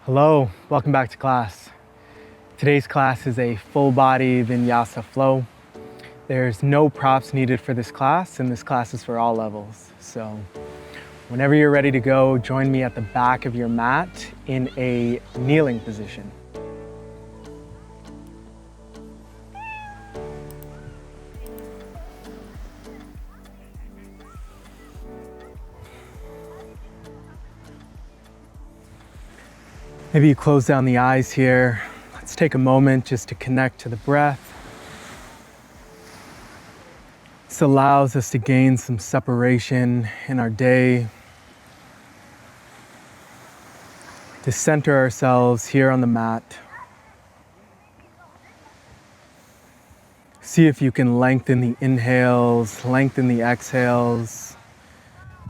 Hello, welcome back to class. Today's class is a full body vinyasa flow. There's no props needed for this class, and this class is for all levels. So whenever you're ready to go, join me at the back of your mat in a kneeling position. Maybe you close down the eyes here. Let's take a moment just to connect to the breath. This allows us to gain some separation in our day, to center ourselves here on the mat. See if you can lengthen the inhales, lengthen the exhales,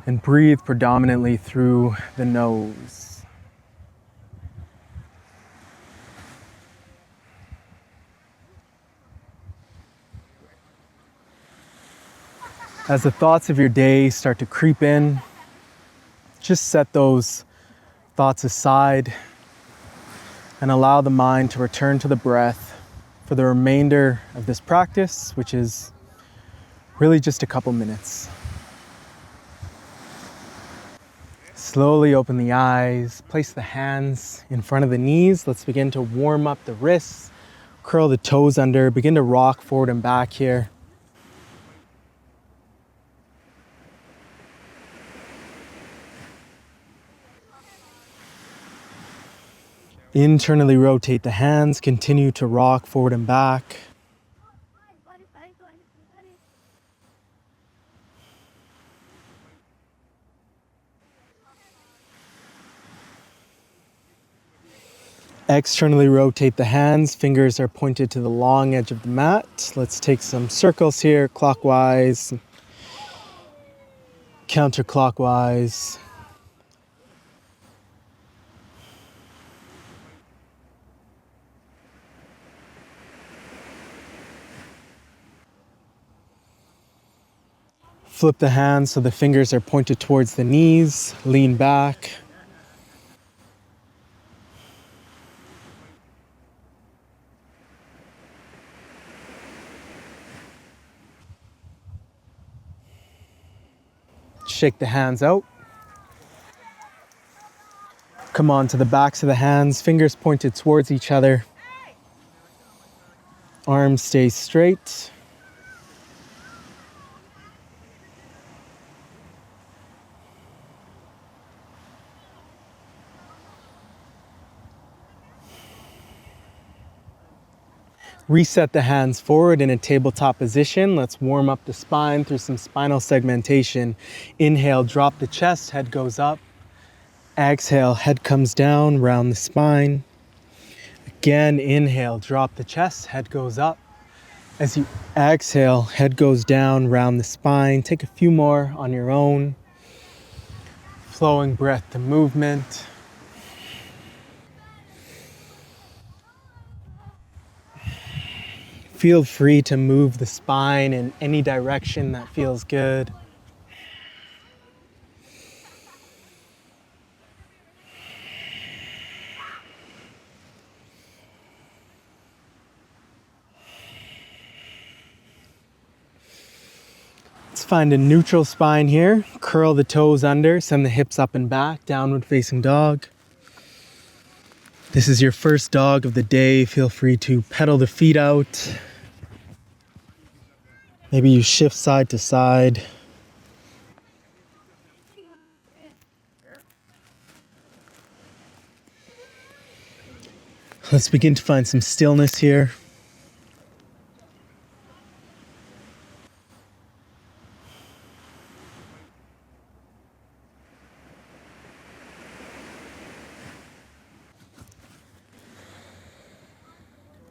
and breathe predominantly through the nose. As the thoughts of your day start to creep in, just set those thoughts aside and allow the mind to return to the breath for the remainder of this practice, which is really just a couple minutes. Slowly open the eyes, place the hands in front of the knees. Let's begin to warm up the wrists, curl the toes under, begin to rock forward and back here. Internally rotate the hands, continue to rock forward and back. Externally rotate the hands, fingers are pointed to the long edge of the mat. Let's take some circles here, clockwise, counterclockwise. Flip the hands so the fingers are pointed towards the knees, lean back. Shake the hands out. Come on to the backs of the hands, fingers pointed towards each other. Arms stay straight. Reset the hands forward in a tabletop position. Let's warm up the spine through some spinal segmentation. Inhale, drop the chest, head goes up. Exhale, head comes down, round the spine. Again, inhale, drop the chest, head goes up. As you exhale, head goes down, round the spine. Take a few more on your own. Flowing breath to movement. Feel free to move the spine in any direction that feels good. Let's find a neutral spine here. Curl the toes under, send the hips up and back, downward facing dog. This is your first dog of the day. Feel free to pedal the feet out. Maybe you shift side to side. Let's begin to find some stillness here.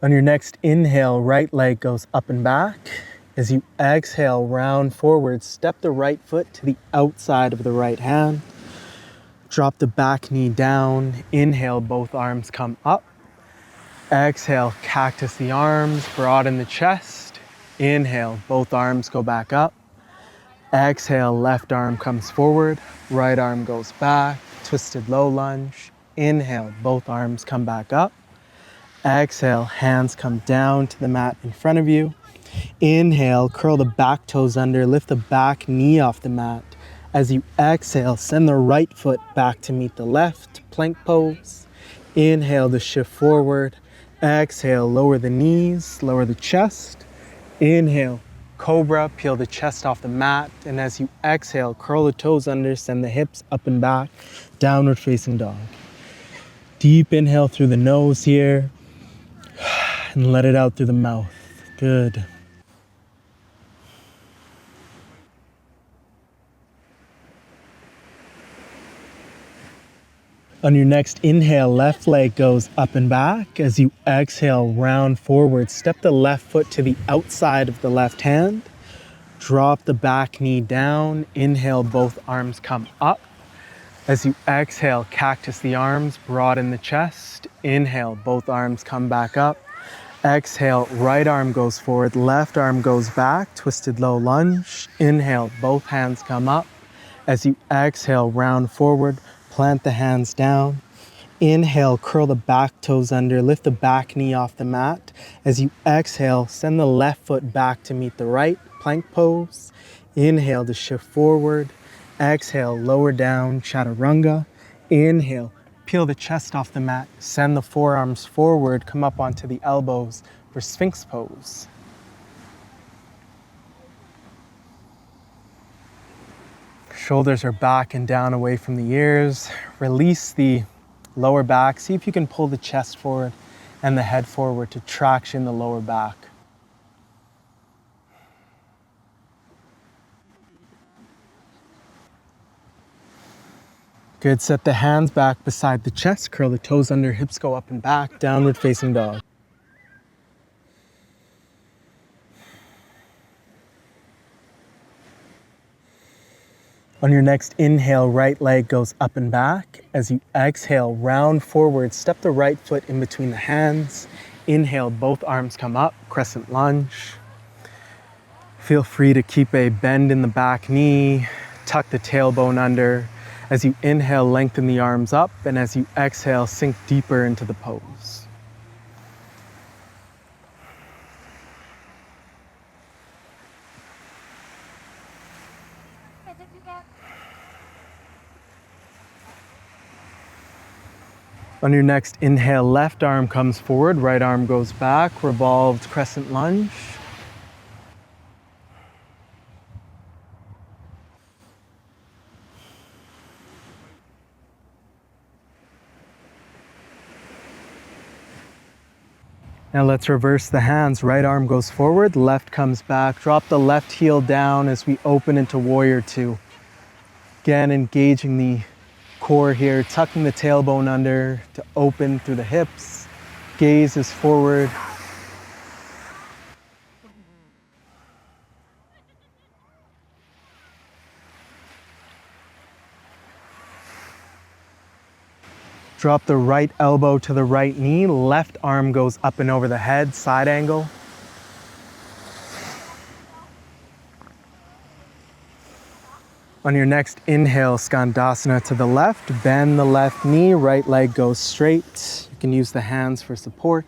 On your next inhale, right leg goes up and back. As you exhale, round forward, step the right foot to the outside of the right hand. Drop the back knee down. Inhale, both arms come up. Exhale, cactus the arms, broaden the chest. Inhale, both arms go back up. Exhale, left arm comes forward, right arm goes back, twisted low lunge. Inhale, both arms come back up. Exhale, hands come down to the mat in front of you. Inhale, curl the back toes under, lift the back knee off the mat. As you exhale, send the right foot back to meet the left, plank pose. Inhale to shift forward. Exhale, lower the knees, lower the chest. Inhale, cobra, peel the chest off the mat. And as you exhale, curl the toes under, send the hips up and back, downward facing dog. Deep inhale through the nose here and let it out through the mouth. Good. On your next inhale, left leg goes up and back. As you exhale, round forward. Step the left foot to the outside of the left hand. Drop the back knee down. Inhale, both arms come up. As you exhale, cactus the arms, broaden the chest. Inhale, both arms come back up. Exhale, right arm goes forward, left arm goes back, twisted low lunge. Inhale, both hands come up. As you exhale, round forward, plant the hands down. Inhale, curl the back toes under, lift the back knee off the mat. As you exhale, send the left foot back to meet the right, plank pose. Inhale to shift forward. Exhale, lower down, chaturanga. Inhale, peel the chest off the mat, send the forearms forward, come up onto the elbows for Sphinx pose. Shoulders are back and down away from the ears. Release the lower back. See if you can pull the chest forward and the head forward to traction the lower back. Good, set the hands back beside the chest, curl the toes under, hips go up and back, downward facing dog. On your next inhale, right leg goes up and back. As you exhale, round forward, step the right foot in between the hands. Inhale, both arms come up, crescent lunge. Feel free to keep a bend in the back knee, tuck the tailbone under. As you inhale, lengthen the arms up, and as you exhale, sink deeper into the pose. On your next inhale, left arm comes forward, right arm goes back, revolved crescent lunge. Now let's reverse the hands. Right arm goes forward, left comes back. Drop the left heel down as we open into warrior two. Again, engaging the core here, tucking the tailbone under to open through the hips. Gaze is forward. Drop the right elbow to the right knee, left arm goes up and over the head, side angle. On your next inhale, Skandasana to the left, bend the left knee, right leg goes straight. You can use the hands for support.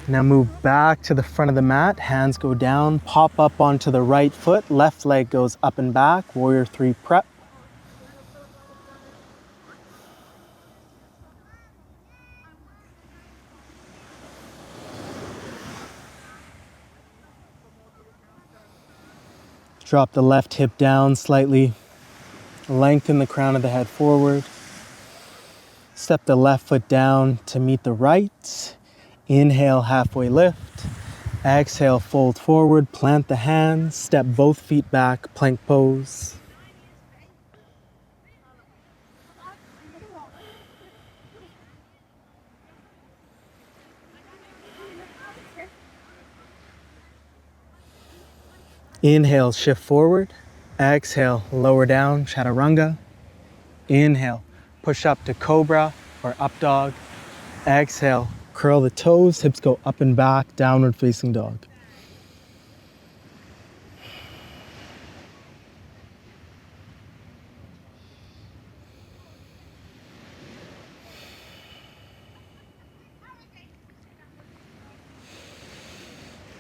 Now move back to the front of the mat, hands go down, pop up onto the right foot, left leg goes up and back, warrior three prep. Drop the left hip down slightly, lengthen the crown of the head forward. Step the left foot down to meet the right. Inhale, halfway lift. Exhale, fold forward, plant the hands, step both feet back, plank pose. Inhale, shift forward. Exhale, lower down, chaturanga. Inhale, push up to cobra or up dog. Exhale, curl the toes, hips go up and back, downward facing dog.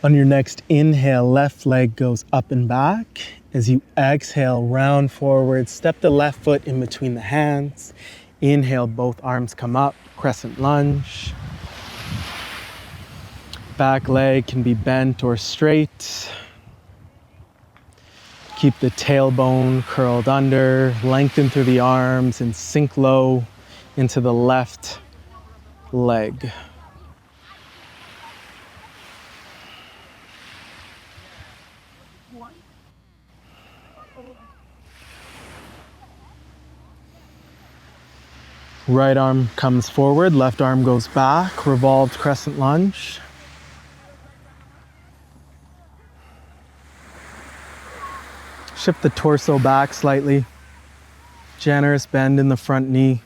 On your next inhale, left leg goes up and back. As you exhale, round forward, step the left foot in between the hands. Inhale, both arms come up, crescent lunge. Back leg can be bent or straight. Keep the tailbone curled under, lengthen through the arms and sink low into the left leg. Right arm comes forward, left arm goes back, revolved crescent lunge. Shift the torso back slightly. Generous bend in the front knee.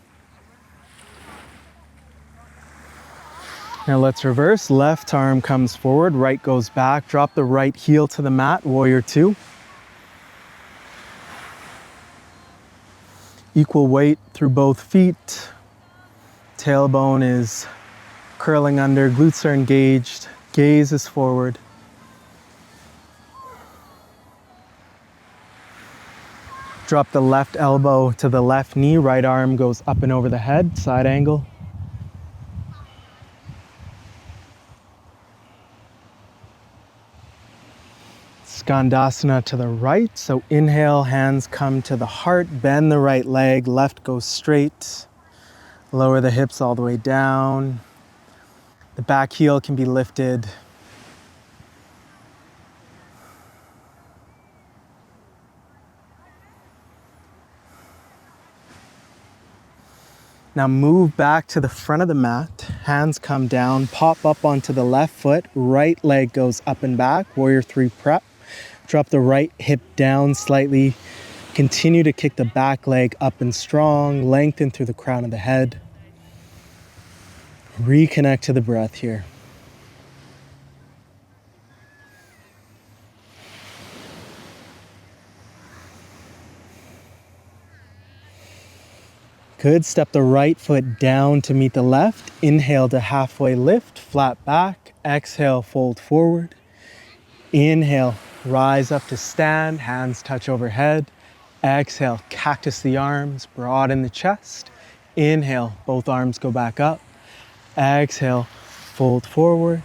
Now let's reverse. Left arm comes forward, right goes back. Drop the right heel to the mat, warrior two. Equal weight through both feet. Tailbone is curling under, glutes are engaged, gaze is forward. Drop the left elbow to the left knee, right arm goes up and over the head, side angle. Skandasana to the right, so inhale, hands come to the heart, bend the right leg, left goes straight. Lower the hips all the way down. The back heel can be lifted. Now move back to the front of the mat. Hands come down, pop up onto the left foot. Right leg goes up and back. Warrior three prep. Drop the right hip down slightly. Continue to kick the back leg up and strong. Lengthen through the crown of the head. Reconnect to the breath here. Good. Step the right foot down to meet the left. Inhale to halfway lift, flat back. Exhale, fold forward. Inhale, rise up to stand, hands touch overhead. Exhale, cactus the arms, broaden the chest. Inhale, both arms go back up. Exhale, fold forward.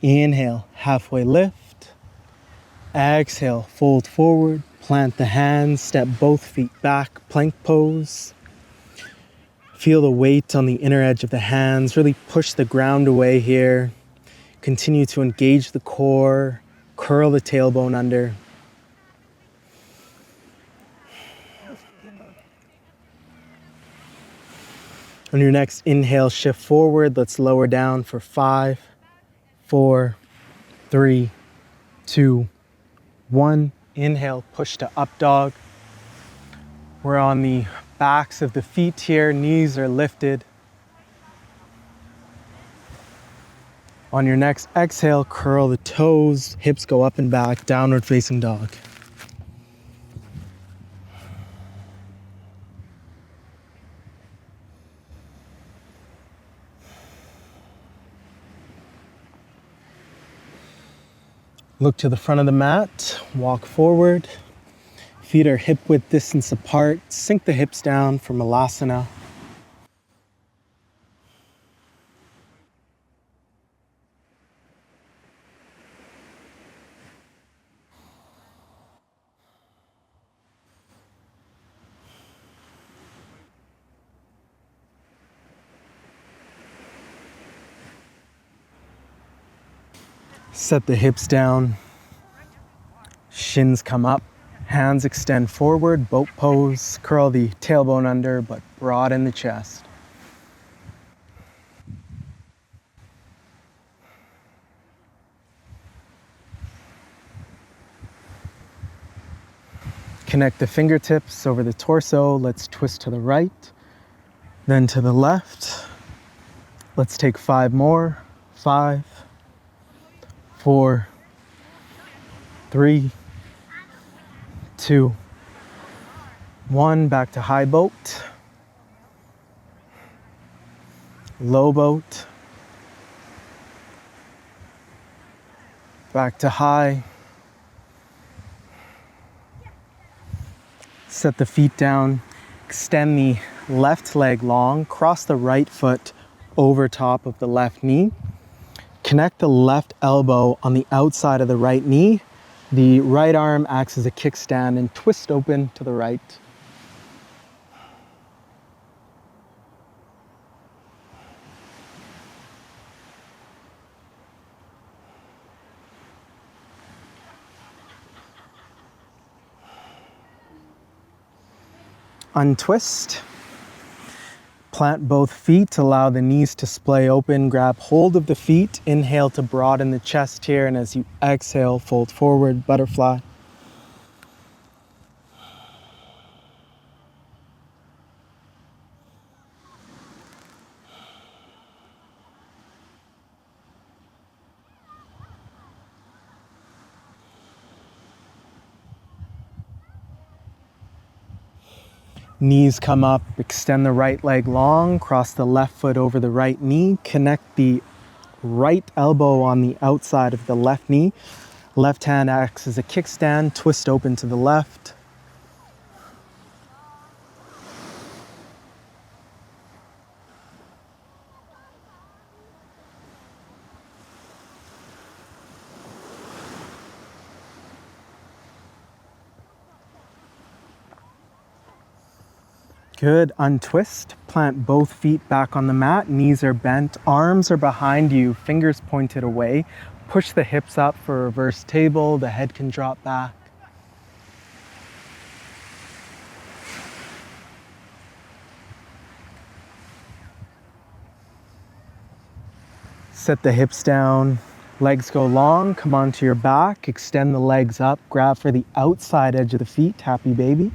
Inhale, halfway lift. Exhale, fold forward. Plant the hands, step both feet back, plank pose. Feel the weight on the inner edge of the hands. Really push the ground away here. Continue to engage the core. Curl the tailbone under. On your next inhale, shift forward. Let's lower down for 5, 4, 3, 2, 1. Inhale, push to up dog. We're on the backs of the feet here, knees are lifted. On your next exhale, curl the toes, hips go up and back, downward facing dog. Look to the front of the mat, walk forward. Feet are hip width distance apart. Sink the hips down for Malasana. Set the hips down. Shins come up. Hands extend forward, boat pose. Curl the tailbone under, but broaden the chest. Connect the fingertips over the torso. Let's twist to the right, then to the left. Let's take 5 more. 5, 4, 3, 2, 1. Back to high boat, low boat, Back to high. Set the feet down. Extend the left leg long. Cross the right foot over top of the left knee. Connect the left elbow on the outside of the right knee. The right arm acts as a kickstand and twist open to the right. Untwist. Plant both feet, allow the knees to splay open, grab hold of the feet, inhale to broaden the chest here, and as you exhale, fold forward, butterfly. Knees come up, extend the right leg long, cross the left foot over the right knee, connect the right elbow on the outside of the left knee. Left hand acts as a kickstand, twist open to the left. Good, untwist, plant both feet back on the mat, knees are bent, arms are behind you, fingers pointed away. Push the hips up for reverse table, the head can drop back. Set the hips down, legs go long, come onto your back, extend the legs up, grab for the outside edge of the feet, happy baby.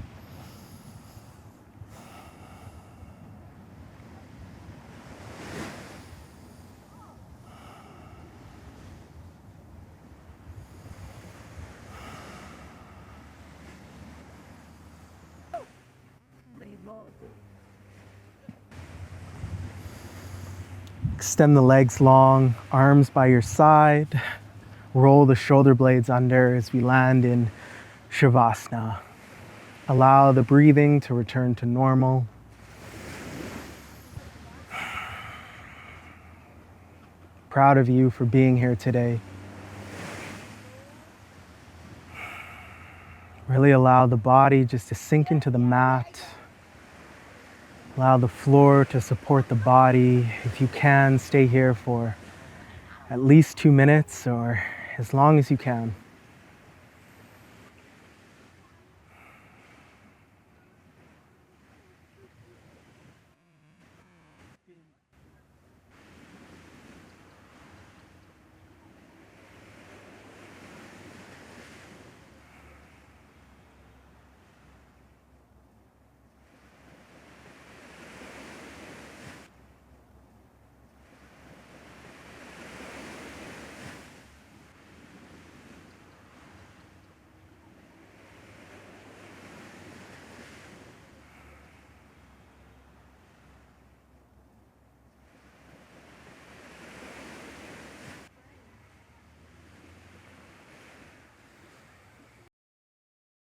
Extend the legs long, arms by your side. Roll the shoulder blades under as we land in Savasana. Allow the breathing to return to normal. Proud of you for being here today. Really allow the body just to sink into the mat. Allow the floor to support the body. If you can, stay here for at least 2 minutes or as long as you can.